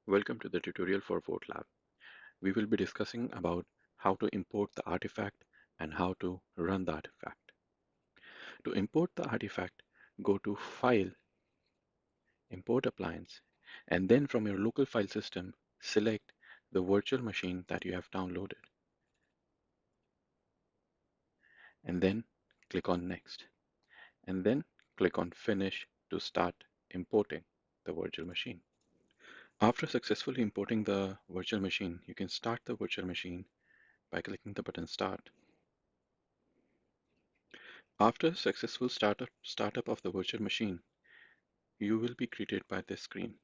Welcome to the tutorial for VoteLab. We will be discussing about how to import the artifact and how to run the artifact. To import the artifact, go to File, Import Appliance, and then from your local file system, select the virtual machine that you have downloaded, and then click on Next, and then click on Finish to start importing the virtual machine. After successfully importing the virtual machine, you can start the virtual machine by clicking the button Start. After successful startup of the virtual machine, you will be greeted by this screen.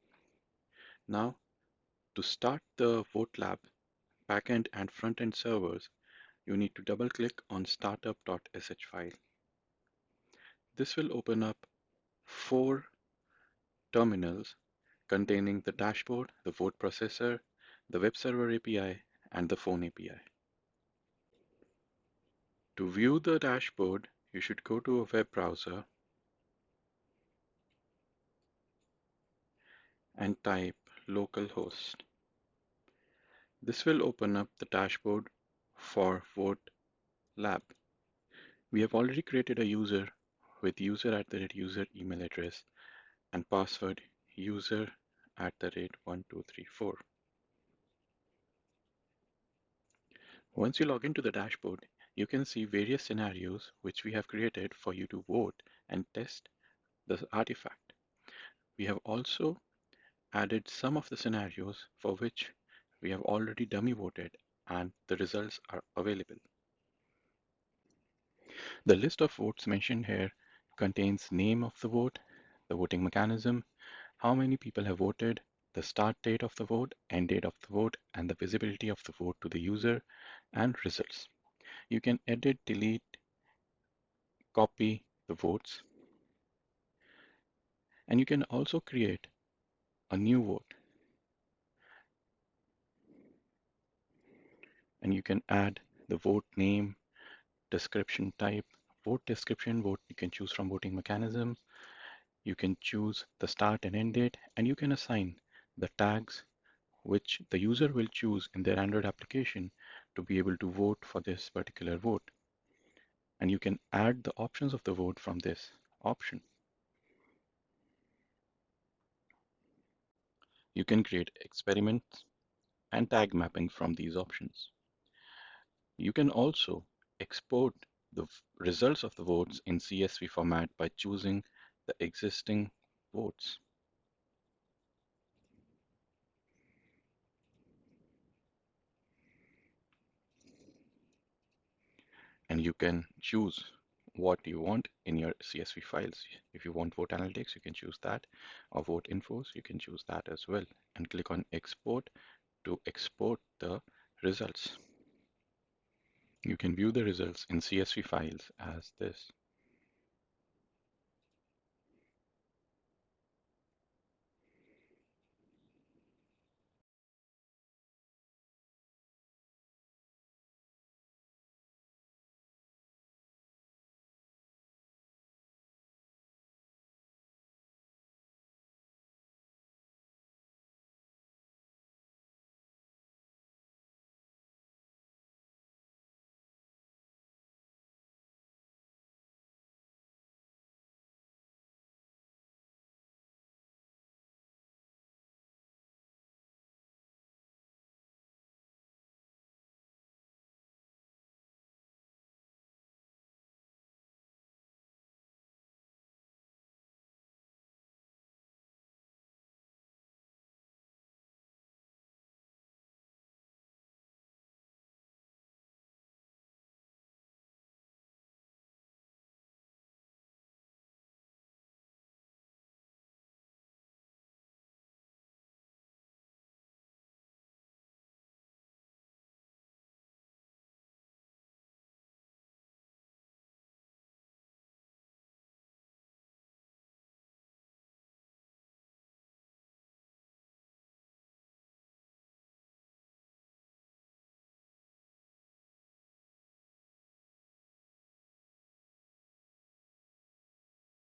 Now, to start the VoteLab backend and front-end servers, you need to double-click on startup.sh file. This will open up 4 terminals containing the dashboard, the vote processor, the web server API, and the phone API. To view the dashboard, you should go to a web browser and type localhost. This will open up the dashboard for VoteLab. We have already created a user with user@user email address and password user@1234. Once you log into the dashboard, you can see various scenarios which we have created for you to vote and test the artifact. We have also added some of the scenarios for which we have already dummy voted and the results are available. The list of votes mentioned here contains name of the vote, the voting mechanism, how many people have voted, the start date of the vote, end date of the vote, and the visibility of the vote to the user, and results. You can edit, delete, copy the votes, and you can also create a new vote. And you can add the vote name, description type, vote description, vote you can choose from voting mechanism. You can choose the start and end date, and you can assign the tags which the user will choose in their Android application to be able to vote for this particular vote. And you can add the options of the vote from this option. You can create experiments and tag mapping from these options. You can also export the results of the votes in CSV format by choosing the existing votes. And you can choose what you want in your CSV files. If you want vote analytics, you can choose that, or vote infos, you can choose that as well, and click on export to export the results. You can view the results in CSV files as this.